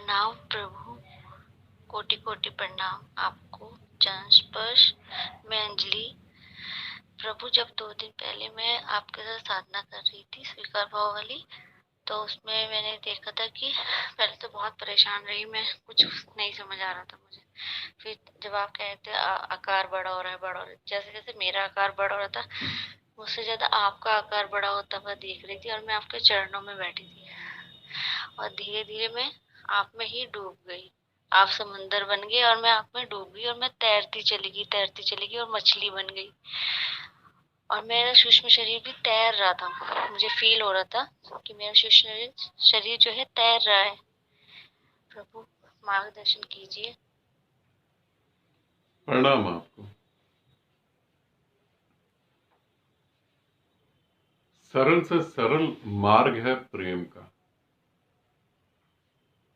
प्रणाम प्रभु, कोटि कोटि प्रणाम आपको। चरण स्पर्श। मैं अंजलि। प्रभु, जब 2 दिन पहले मैं आपके साथ साधना कर रही थी स्वीकार भाव वाली, तो उसमें मैंने देखा था कि पहले तो बहुत परेशान रही मैं, कुछ नहीं समझ आ रहा था मुझे। फिर जब आप कहते आकार बड़ा हो रहा है, बड़ा हो रहा है, जैसे जैसे मेरा आकार बड़ा हो रहा था, मुझसे ज्यादा आपका आकार बड़ा होता हुआ देख रही थी, और मैं आपके चरणों में बैठी थी, और धीरे धीरे मैं आप में ही डूब गई। आप समुंदर बन गए और मैं आप में डूब गई, और मैं तैरती चली गई और मछली बन गई। और मेरा सूक्ष्म शरीर भी तैर रहा था, मुझे फील हो रहा था कि मेरा सूक्ष्म शरीर जो है तैर रहा है। प्रभु, मार्गदर्शन कीजिए। प्रणाम आपको। सरल से सरल मार्ग है प्रेम का,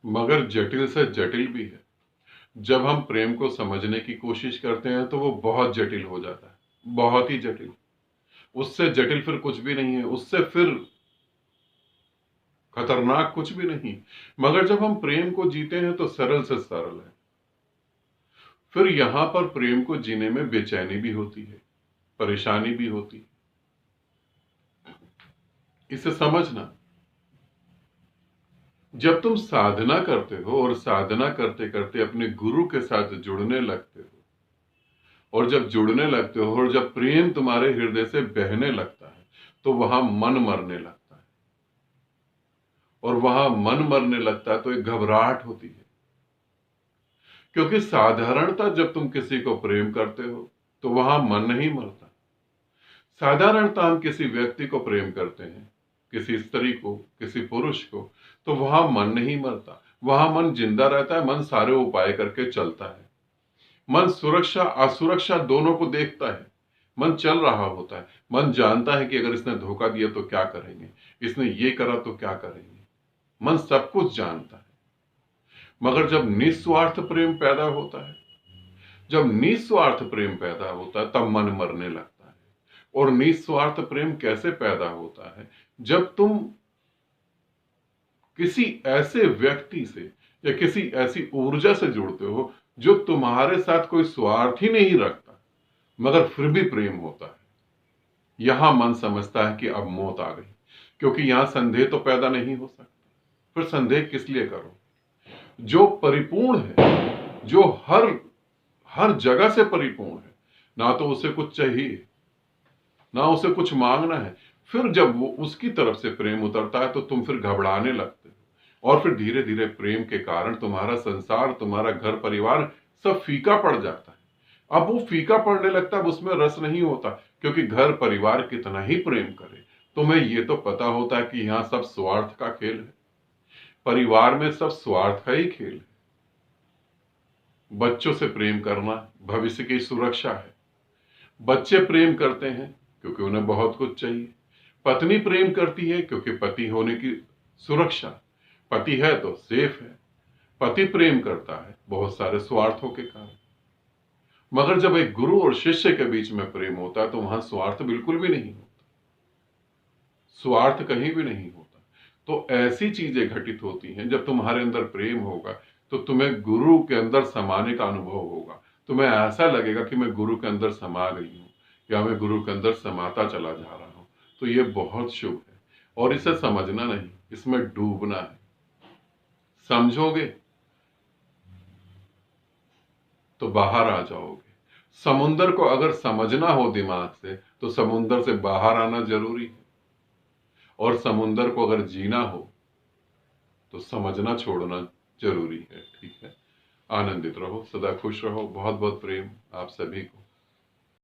मगर जटिल से जटिल भी है। जब हम प्रेम को समझने की कोशिश करते हैं तो वो बहुत जटिल हो जाता है, बहुत ही जटिल। उससे जटिल फिर कुछ भी नहीं है, उससे फिर खतरनाक कुछ भी नहीं। मगर जब हम प्रेम को जीते हैं तो सरल से सरल है। फिर यहां पर प्रेम को जीने में बेचैनी भी होती है, परेशानी भी होती है। इसे समझना, जब तुम साधना करते हो और साधना करते करते अपने गुरु के साथ जुड़ने लगते हो, और जब जुड़ने लगते हो और जब प्रेम तुम्हारे हृदय से बहने लगता है, तो वहां मन मरने लगता है। और वहां मन मरने लगता है तो एक घबराहट होती है, क्योंकि साधारणता जब तुम किसी को प्रेम करते हो तो वहां मन नहीं मरता। साधारणता हम किसी व्यक्ति को प्रेम करते हैं, किसी स्त्री को, किसी पुरुष को, तो वहां मन नहीं मरता, वहां मन जिंदा रहता है। मन सारे उपाय करके चलता है। मन सुरक्षा असुरक्षा दोनों को देखता है। मन चल रहा होता है। मन जानता है कि अगर इसने धोखा दिया तो क्या करेंगे, इसने ये करा तो क्या करेंगे। मन सब कुछ जानता है। मगर जब निस्वार्थ प्रेम पैदा होता है, जब निस्वार्थ प्रेम पैदा होता है, तब मन मरने लगता है। और निस्वार्थ प्रेम कैसे पैदा होता है? जब तुम किसी ऐसे व्यक्ति से या किसी ऐसी ऊर्जा से जुड़ते हो जो तुम्हारे साथ कोई स्वार्थ ही नहीं रखता, मगर फिर भी प्रेम होता है। यहां मन समझता है कि अब मौत आ गई, क्योंकि यहां संदेह तो पैदा नहीं हो सकता। फिर संदेह किस लिए करो? जो परिपूर्ण है, जो हर हर जगह से परिपूर्ण है, ना तो उसे कुछ चाहिए, ना उसे कुछ मांगना है। फिर जब वो उसकी तरफ से प्रेम उतरता है तो तुम फिर घबराने लगते हो, और फिर धीरे धीरे प्रेम के कारण तुम्हारा संसार, तुम्हारा घर परिवार सब फीका पड़ जाता है। अब वो फीका पड़ने लगता है, अब उसमें रस नहीं होता, क्योंकि घर परिवार कितना ही प्रेम करे, तुम्हें ये तो पता होता है कि यहां सब स्वार्थ का खेल है। परिवार में सब स्वार्थ का ही खेल है। बच्चों से प्रेम करना भविष्य की सुरक्षा है। बच्चे प्रेम करते हैं क्योंकि उन्हें बहुत कुछ चाहिए। पत्नी प्रेम करती है क्योंकि पति होने की सुरक्षा, पति है तो सेफ है। पति प्रेम करता है बहुत सारे स्वार्थों के कारण। मगर जब एक गुरु और शिष्य के बीच में प्रेम होता है तो वहां स्वार्थ बिल्कुल भी नहीं होता, स्वार्थ कहीं भी नहीं होता। तो ऐसी चीजें घटित होती हैं, जब तुम्हारे अंदर प्रेम होगा तो तुम्हें गुरु के अंदर समाने का अनुभव होगा। तुम्हें ऐसा लगेगा कि मैं गुरु के अंदर समा गई हूं, या मैं गुरु के अंदर समाता चला जा रहा हूं। तो ये बहुत शुभ है, और इसे समझना नहीं, इसमें डूबना है। समझोगे तो बाहर आ जाओगे। समुंदर को अगर समझना हो दिमाग से तो समुंदर से बाहर आना जरूरी है, और समुंदर को अगर जीना हो तो समझना छोड़ना जरूरी है। ठीक है, आनंदित रहो, सदा खुश रहो। बहुत बहुत प्रेम आप सभी को।